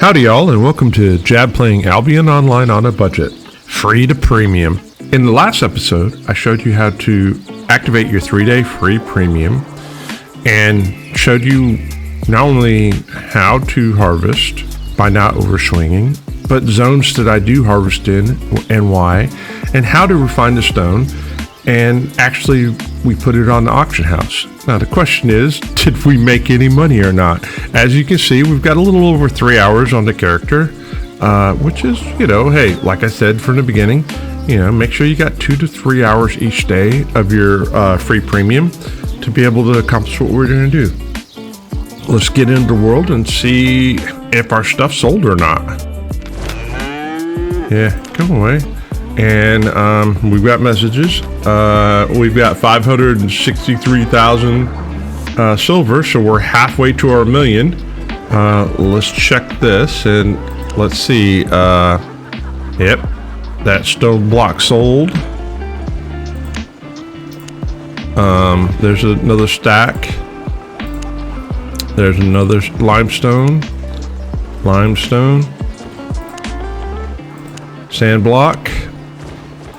Howdy y'all, and welcome to Jab playing Albion Online on a budget, free to premium. In the last episode, I showed you how to activate your 3-day free premium and showed you not only how to harvest by not overswinging, but zones that I do harvest in and why, and how to refine the stone. And actually, we put it on the auction house. Now, the question is, did we make any money or not? As you can see, we've got a little over 3 hours on the character, which is, hey, like I said from the beginning, make sure you got 2 to 3 hours each day of your free premium to be able to accomplish what we're going to do. Let's get into the world and see if our stuff's sold or not. Yeah, come away. And we've got messages. We've got 563,000 silver, so we're halfway to our million. Let's check this and let's see. Yep, that stone block sold. There's another stack. There's another limestone. Sand block.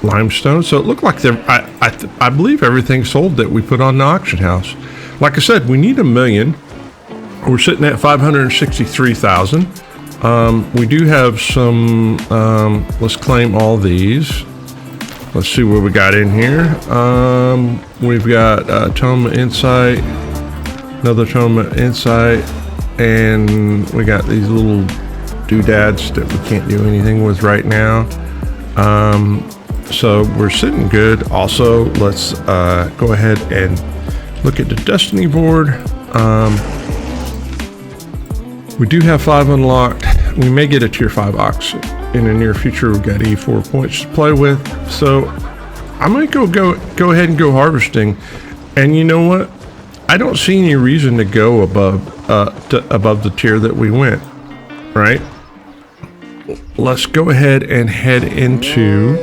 Limestone. So it looked like I believe everything sold that we put on the auction house. Like I said, we need 1 million. We're sitting at 563,000. We do have some. Let's claim all these. Let's see what we got in here. We've got Toma Insight, another Toma Insight, and we got these little doodads that we can't do anything with right now. So we're sitting good. Also, let's go ahead and look at the Destiny board. We do have 5 unlocked. We may get a tier 5 ox in the near future. We've got 84 points to play with. So I might go ahead and go harvesting. And you know what? I don't see any reason to go above the tier that we went. Right? Let's go ahead and head into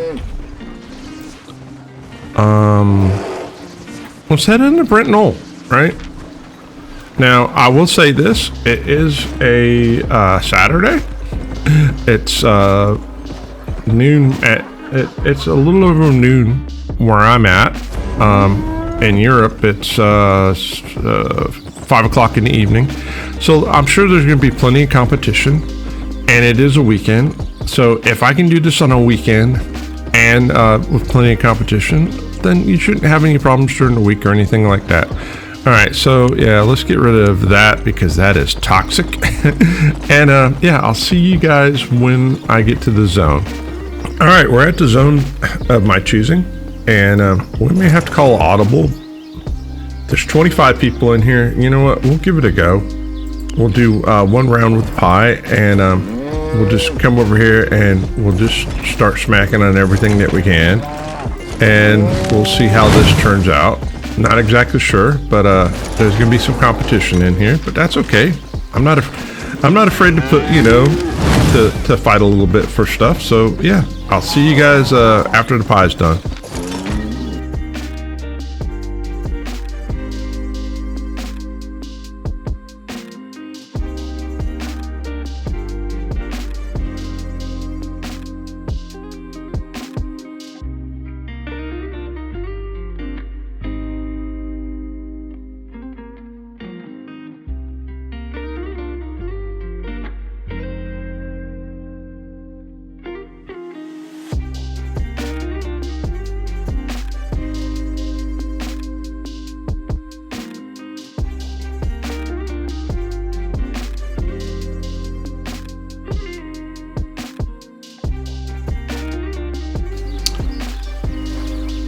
let's head into Brent Knoll, right? Now, I will say this, it is a Saturday. It's noon it's a little over noon where I'm at. In Europe, it's 5 o'clock in the evening. So I'm sure there's going to be plenty of competition, and it is a weekend. So if I can do this on a weekend and with plenty of competition, then you shouldn't have any problems during the week or anything like that. All right, so yeah, let's get rid of that because that is toxic. And yeah, I'll see you guys when I get to the zone. All right, we're at the zone of my choosing, and we may have to call audible. There's 25 people in here. You know what? We'll give it a go. We'll do 1 round with the pie, and we'll just come over here and we'll just start smacking on everything that we can, and we'll see how this turns out. Not exactly sure, but there's gonna be some competition in here, but that's okay. I'm not afraid to put, to fight a little bit for stuff. So yeah, I'll see you guys after the pie's done.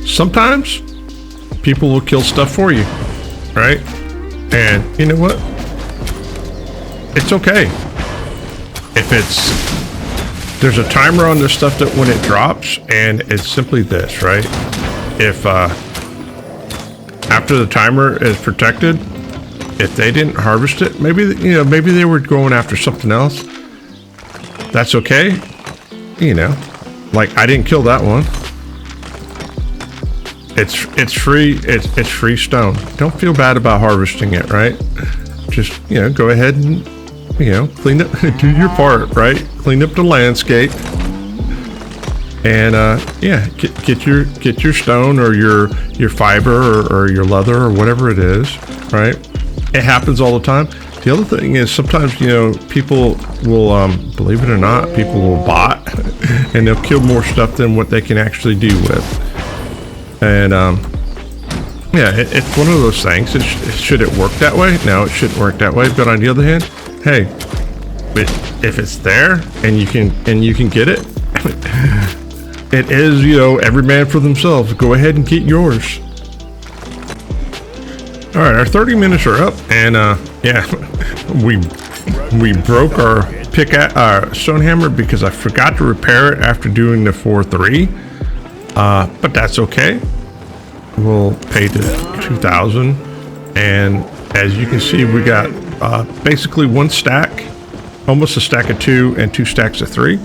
Sometimes people will kill stuff for you, right? And you know what? It's okay. If there's a timer on this stuff that when it drops, and it's simply this, right? If after the timer is protected, if they didn't harvest it, maybe they were going after something else. That's okay. Like I didn't kill that one. It's free. It's free stone. Don't feel bad about harvesting it, right? Just go ahead and clean up, do your part, right? Clean up the landscape. And yeah, get your stone or your fiber or your leather or whatever it is, right? It happens all the time. The other thing is sometimes, people will, believe it or not, people will bot and they'll kill more stuff than what they can actually do with. And yeah, it's one of those things. Should it work that way? No, it shouldn't work that way. But on the other hand, hey, if it's there and you can get it, it is, every man for themselves. Go ahead and get yours. All right, our 30 minutes are up, and yeah, we broke our stone hammer because I forgot to repair it after doing the 4-3. But that's okay. We'll pay the 2,000, and as you can see, we got basically one stack, almost a stack of 2 and 2 stacks of 3.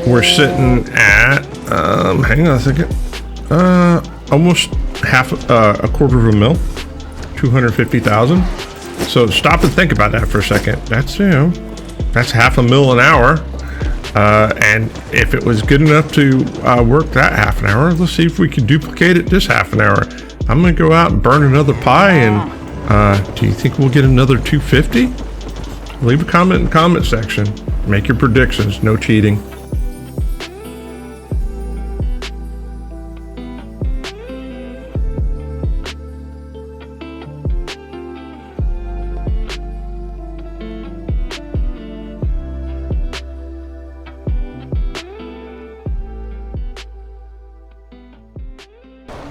We're sitting at hang on a second, almost a quarter of a mil, 250,000. So stop and think about that for a second. That's that's half a mil an hour. And if it was good enough to work that half an hour, let's see if we can duplicate it this half an hour. I'm gonna go out and burn another pie, and do you think we'll get another 250? Leave a comment in the comment section. Make your predictions. No cheating.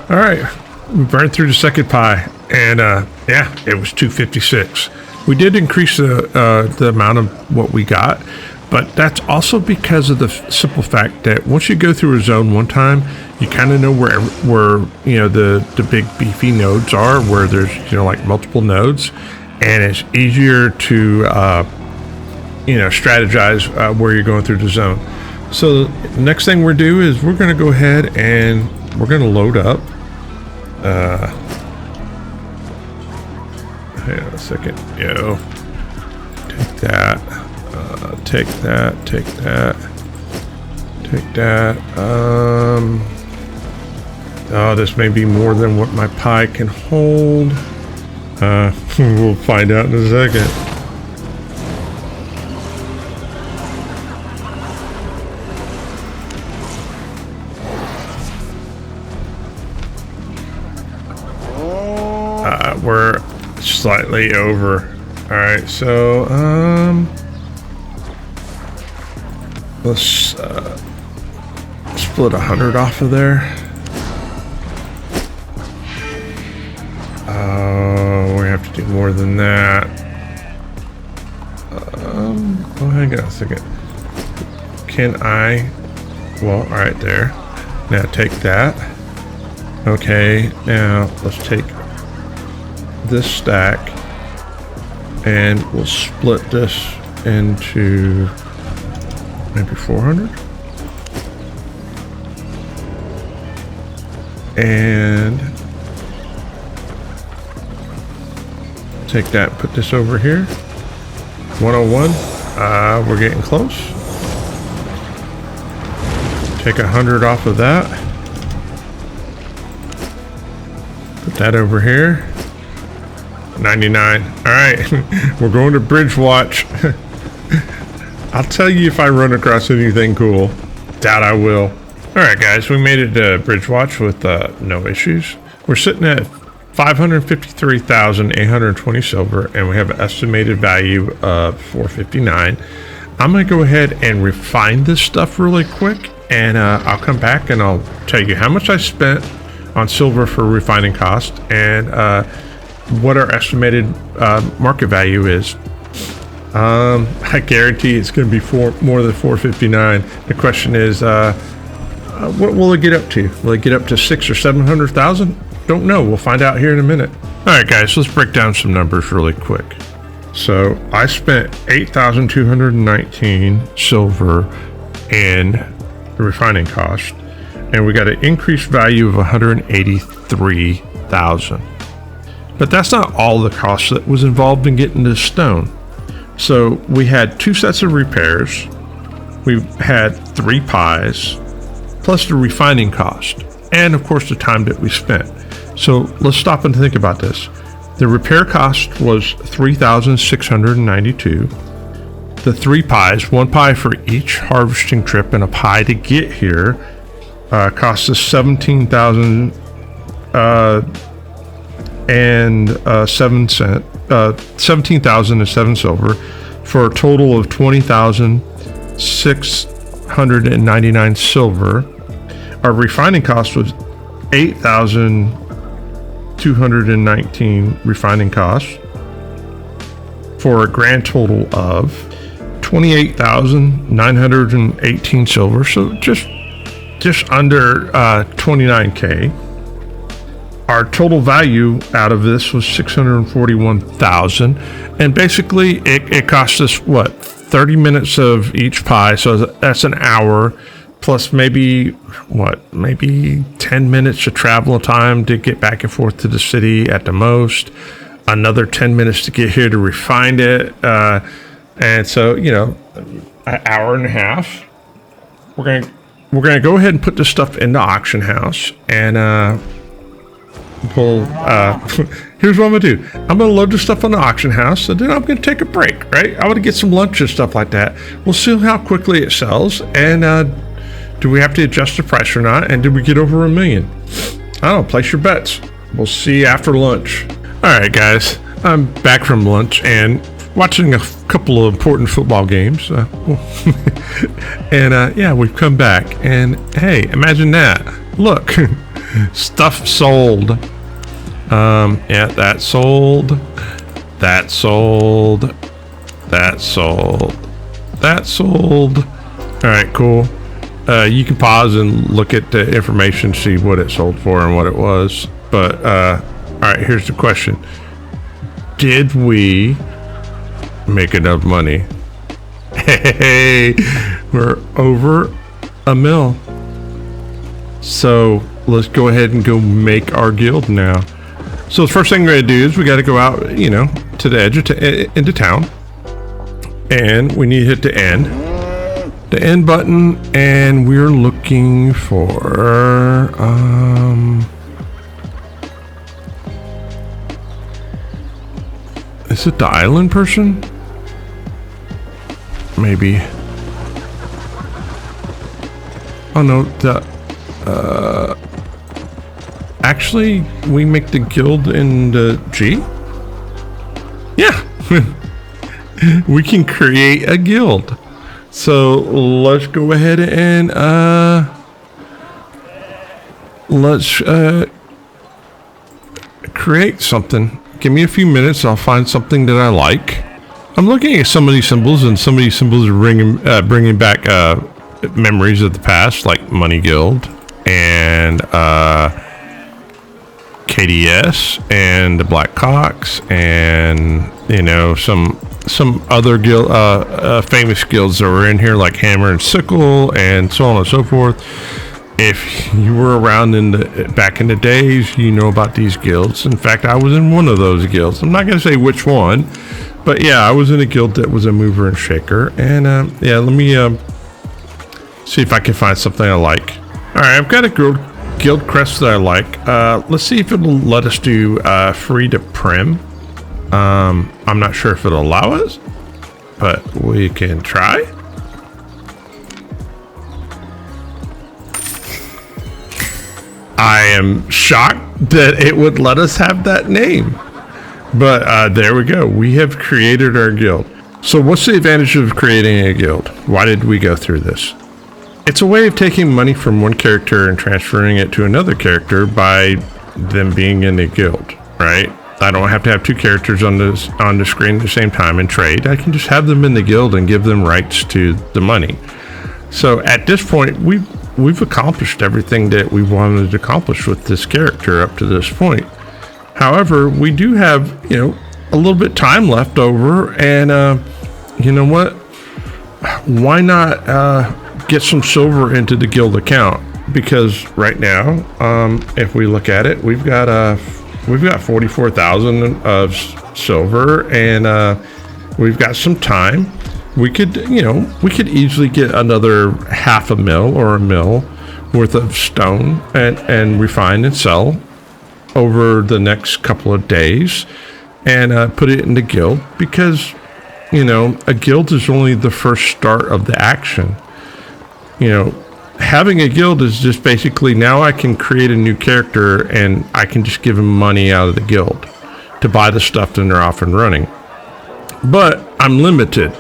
All right, we burned through the second pie, and yeah, it was 256. We did increase the amount of what we got, but that's also because of the simple fact that once you go through a zone one time, you kind of know where the big beefy nodes are, where there's like multiple nodes, and it's easier to strategize where you're going through the zone. So the next thing we're do is we're going to go ahead and we're going to load up. Hang on a second, take that, take that, take that, take that. Oh, this may be more than what my pie can hold. We'll find out in a second. We're slightly over. All right, so let's split 100 off of there. We have to do more than that. Oh, hang on a second. Can I? Well, all right, there. Now take that. Okay, now let's take this stack and we'll split this into maybe 400, and take that, put this over here. 101. We're getting close. Take 100 off of that, put that over here. 99. All right, we're going to bridge watch. I'll tell you if I run across anything cool. Doubt I will. All right, guys, we made it to bridge watch with no issues. We're sitting at 553,820 silver, and we have an estimated value of 459. I'm gonna go ahead and refine this stuff really quick, and I'll come back and I'll tell you how much I spent on silver for refining cost, and what our estimated market value is. I guarantee it's going to be more than 459. The question is, what will it get up to? Will it get up to 600,000 or 700,000? Don't know. We'll find out here in a minute. All right, guys, let's break down some numbers really quick. So I spent 8,219 silver in the refining cost, and we got an increased value of 183,000. But that's not all the cost that was involved in getting this stone. So we had 2 sets of repairs. We had 3 pies, plus the refining cost, and of course the time that we spent. So let's stop and think about this. The repair cost was $3,692. The 3 pies, 1 pie for each harvesting trip and a pie to get here, cost us $17,007 17,007 silver for a total of 20,699 silver. Our refining cost was 8,219 refining costs for a grand total of 28,918 silver. So just under 29K. Our total value out of this was 641,000, and basically it cost us 30 minutes of each pie, so that's an hour, plus maybe 10 minutes of travel time to get back and forth to the city at the most, another 10 minutes to get here to refine it, and so an hour and a half. We're gonna go ahead and put this stuff in the auction house, and here's what I'm gonna do. I'm gonna load this stuff on the auction house, and then I'm gonna take a break, right? I want to get some lunch and stuff like that. We'll see how quickly it sells, and do we have to adjust the price or not, and did we get over $1 million? I don't know, place your bets. We'll see after lunch. All right, guys, I'm back from lunch and watching a couple of important football games, and we've come back, and hey, imagine that. Look, stuff sold. That sold. That sold. That sold. That sold. All right, cool. You can pause and look at the information, see what it sold for and what it was. But all right, here's the question: did we make enough money? Hey, we're over $1 million. So let's go ahead and go make our guild now. So the first thing we're gonna do is we got to go out, to the edge of into town, and we need to hit the end button, and we're looking for is it the island person? Maybe. Oh no, actually, we make the guild in the G? Yeah. We can create a guild. So let's go ahead and let's create something. Give me a few minutes. I'll find something that I like. I'm looking at some of these symbols, and some of these symbols are bringing back memories of the past, like Money Guild and KDS and the Black Cocks, and some other guild, famous guilds that were in here, like Hammer and Sickle, and so on and so forth. If you were around back in the days, you know about these guilds. In fact, I was in one of those guilds. I'm not going to say which one, but yeah, I was in a guild that was a mover and shaker. And let me see if I can find something I like. All right, I've got a guild crest that I like. Let's see if it'll let us do free to prim. I'm not sure if it'll allow us, but we can try. I am shocked that it would let us have that name, but there we go. We have created our guild. So what's the advantage of creating a guild? Why did we go through this? It's a way of taking money from one character and transferring it to another character by them being in a guild, right? I don't have to have 2 characters on the screen at the same time and trade. I can just have them in the guild and give them rights to the money. So at this point, we've accomplished everything that we wanted to accomplish with this character up to this point. However, we do have, a little bit time left over, and you know what? Why not get some silver into the guild account? Because right now, if we look at it, we've got 44,000 of silver, and We've got some time. We could easily get another half a mil or a mil worth of stone and refine and sell over the next couple of days and put it in the guild, because a guild is only the first start of the action. Having a guild is just basically, now I can create a new character and I can just give them money out of the guild to buy the stuff, then they're off and running. But I'm limited,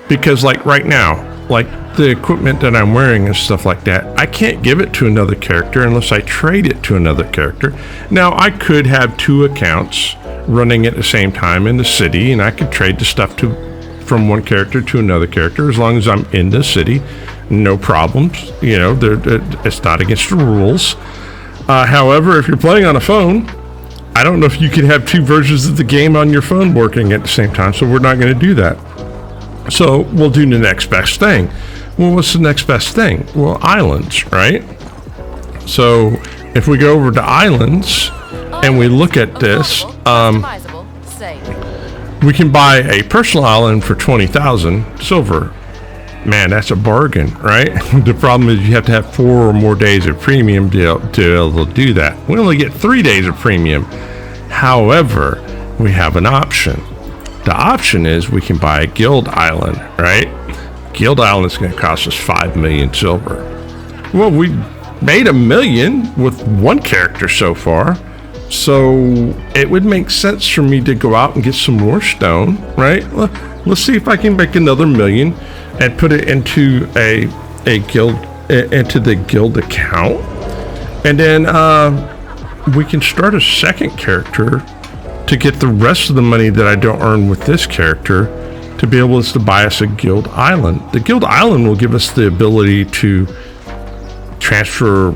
because like right now, like the equipment that I'm wearing and stuff like that, I can't give it to another character unless I trade it to another character. Now, I could have 2 accounts running at the same time in the city, and I could trade the stuff from one character to another character as long as I'm in the city. No problems. It's not against the rules. However, if you're playing on a phone, I don't know if you can have 2 versions of the game on your phone working at the same time, so we're not going to do that. So we'll do the next best thing. Well, what's the next best thing? Well, islands, right? So if we go over to islands and we look at this, we can buy a personal island for 20,000 silver. Man, that's a bargain, right? The problem is you have to have 4 or more days of premium to be able to do that. We only get 3 days of premium. However, we have an option. The option is we can buy a guild island, right? Guild island is going to cost us 5 million silver. Well, we made $1 million with one character so far, so it would make sense for me to go out and get some more stone, right? Let's see if I can make another $1 million and put it into a guild, into the guild account, and then we can start a second character to get the rest of the money that I don't earn with this character to be able to buy us a guild island. The guild island will give us the ability to transfer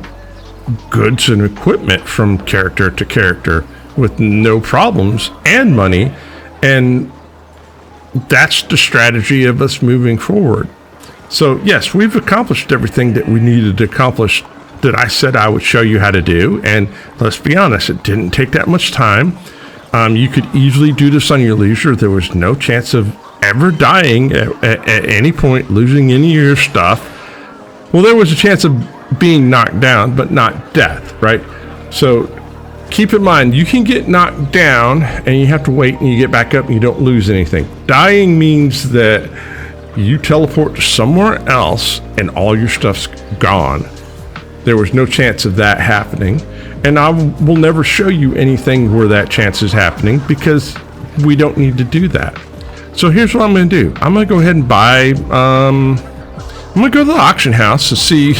goods and equipment from character to character with no problems and money, and that's the strategy of us moving forward. So yes, we've accomplished everything that we needed to accomplish that I said I would show you how to do, and let's be honest, it didn't take that much time. You could easily do this on your leisure. There was no chance of ever dying at any point, losing any of your stuff. Well, there was a chance of being knocked down, but not death, right? So keep in mind, you can get knocked down and you have to wait and you get back up and you don't lose anything. Dying means that you teleport to somewhere else and all your stuff's gone. There was no chance of that happening. And I will never show you anything where that chance is happening, because we don't need to do that. So here's what I'm going to do. I'm going to go ahead and buy, I'm going to go to the auction house to see,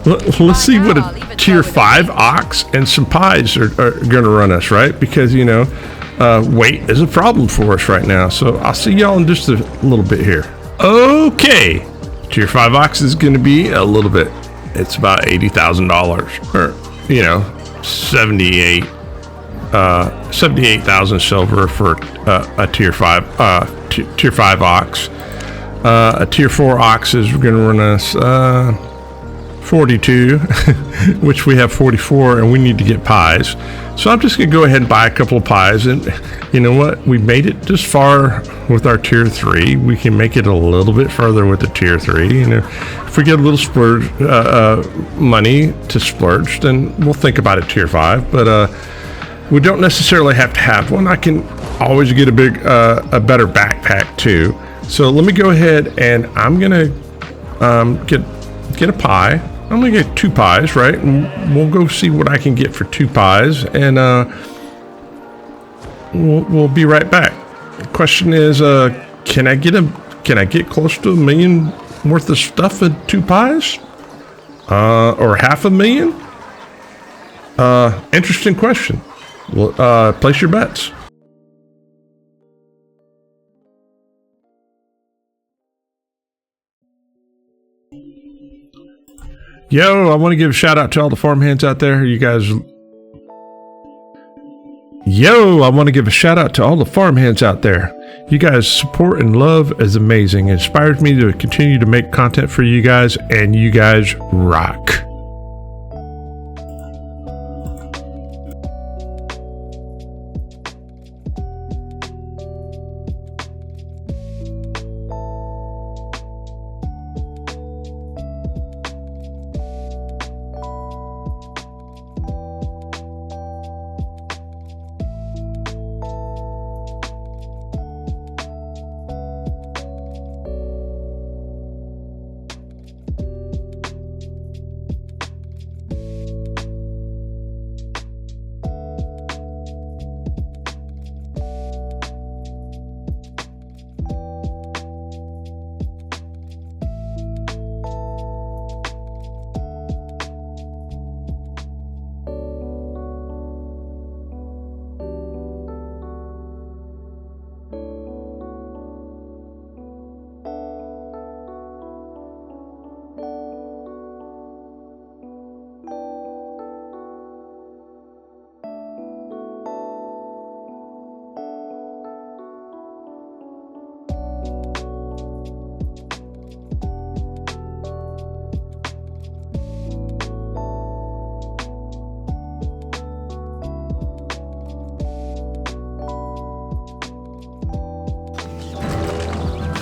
let's see what a tier 5 ox and some pies are going to run us, right? Because, weight is a problem for us right now. So I'll see y'all in just a little bit here. Okay. Tier 5 ox is going to be a little bit. It's about $80,000, or, 78,000 silver for a tier 5 ox. A tier 4 ox is going to run us 42, which we have 44, and we need to get pies. So I'm just going to go ahead and buy a couple of pies, and you know what? We made it this far with our tier 3. We can make it a little bit further with the tier 3. If we get a little splurge money to splurge, then we'll think about it tier 5. But we don't necessarily have to have one. I can always get a better backpack too. So let me go ahead and I'm gonna get a pie. I'm gonna get 2 pies, right? And we'll go see what I can get for 2 pies, and we'll be right back. The question is, can I get close to $1 million worth of stuff in 2 pies, or $500,000? Interesting question. Well, place your bets. Yo, I want to give a shout out to all the farmhands out there. You guys support and love is amazing. It inspires me to continue to make content for you guys, and you guys rock.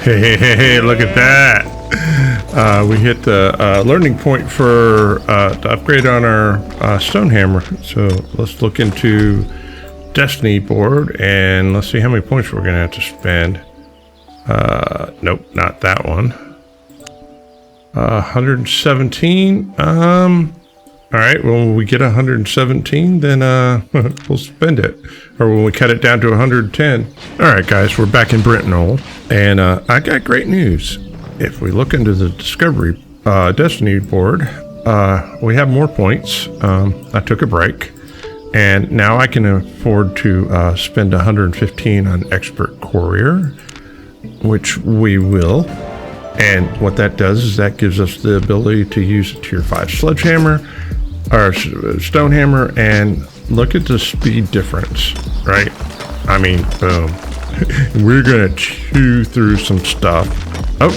Hey, look at that. We hit the learning point for to upgrade on our stone hammer. So let's look into Destiny board and let's see how many points we're gonna have to spend. Nope, not that one. 117. All right, well, when we get 117, then we'll spend it. Or when we cut it down to 110. All right, guys, we're back in Brentnell, and I got great news. If we look into the Discovery Destiny board, we have more points. I took a break, and now I can afford to spend 115 on Expert Courier, which we will. And what that does is that gives us the ability to use a tier 5 sledgehammer or stone hammer, and look at the speed difference, right? I mean, boom. We're gonna chew through some stuff. Oh,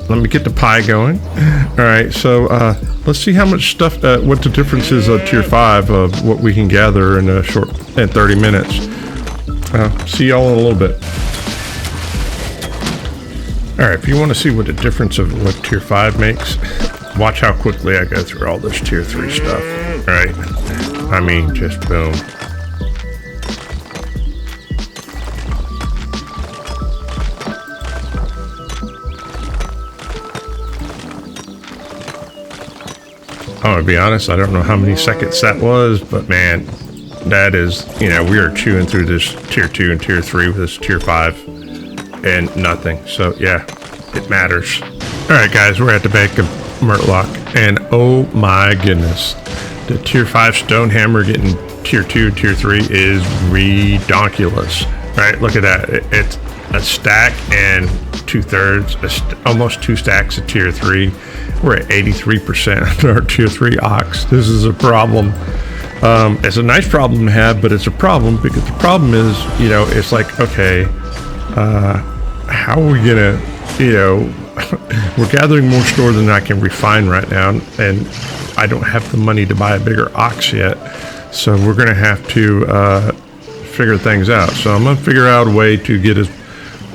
let me get the pie going. All right, so let's see how much stuff, what the difference is of tier 5 of what we can gather in a short, in 30 minutes. See y'all in a little bit. All right, if you want to see what the difference of what tier 5 makes, watch how quickly I go through all this tier 3 stuff, right? I mean, just boom. I'm gonna be honest, I don't know how many seconds that was, but man, that is, you know, we are chewing through this tier 2 and tier 3 with this tier 5 and nothing. So yeah, it matters. All right, guys, we're at the back of Martlock, and oh my goodness, the tier 5 stone hammer getting tier 2 and tier 3 is redonkulous, right? Look at that. It's a stack and 2/3, almost 2 stacks of tier 3. We're at 83% on our tier 3 ox. This is a problem. It's a nice problem to have, but it's a problem because the problem is, you know, it's like, okay, how are we gonna, you know, we're gathering more store than I can refine right now, and I don't have the money to buy a bigger ox yet, so we're gonna have to figure things out. So I'm gonna figure out a way to get as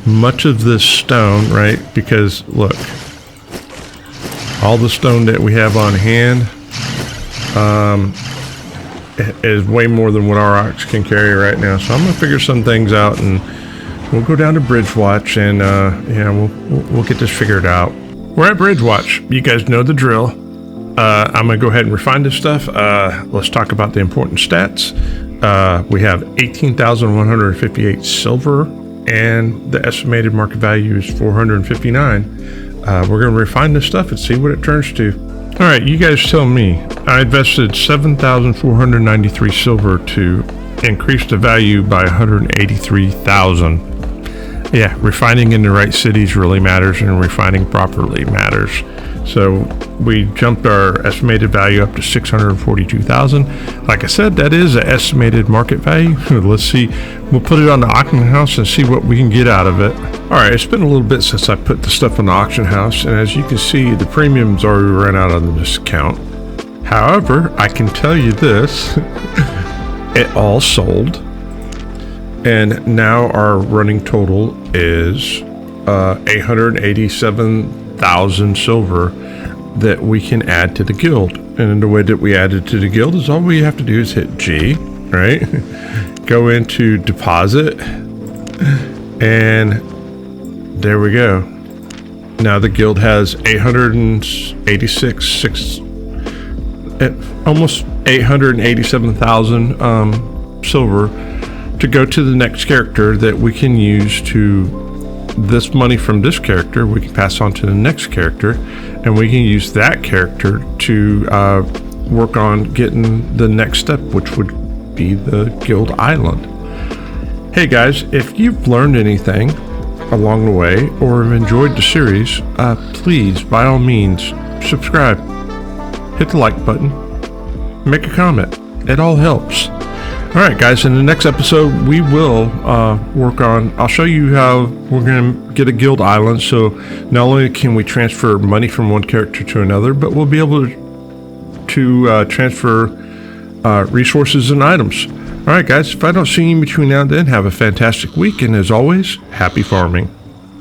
much of this stone, right? Because look, all the stone that we have on hand is way more than what our ox can carry right now. So I'm gonna figure some things out, and we'll go down to Bridgewatch, and yeah, we'll get this figured out. We're at Bridgewatch. You guys know the drill. I'm gonna go ahead and refine this stuff. Let's talk about the important stats. We have 18,158 silver, and the estimated market value is 459. We're gonna refine this stuff and see what it turns to. All right, you guys tell me. I invested 7,493 silver to increase the value by 183,000. Yeah, refining in the right cities really matters, and refining properly matters. So we jumped our estimated value up to 642,000. Like I said, that is an estimated market value. Let's see. We'll put it on the auction house and see what we can get out of it. All right, it's been a little bit since I put the stuff on the auction house, and as you can see, the premium's already run out on this account. However, I can tell you this, it all sold. And now our running total is 887,000 silver that we can add to the guild. And the way that we add it to the guild is all we have to do is hit G, right? Go into deposit, and there we go. Now the guild has 886, almost 887,000 silver to go to the next character that we can use to, this money from this character we can pass on to the next character, and we can use that character to work on getting the next step, which would be the guild island. Hey guys, if you've learned anything along the way or have enjoyed the series, please by all means subscribe, hit the like button, make a comment. It all helps. All right, guys, in the next episode, we will work on, I'll show you how we're going to get a guild island. So not only can we transfer money from one character to another, but we'll be able to transfer resources and items. All right, guys, if I don't see you between now and then, have a fantastic week. And as always, happy farming.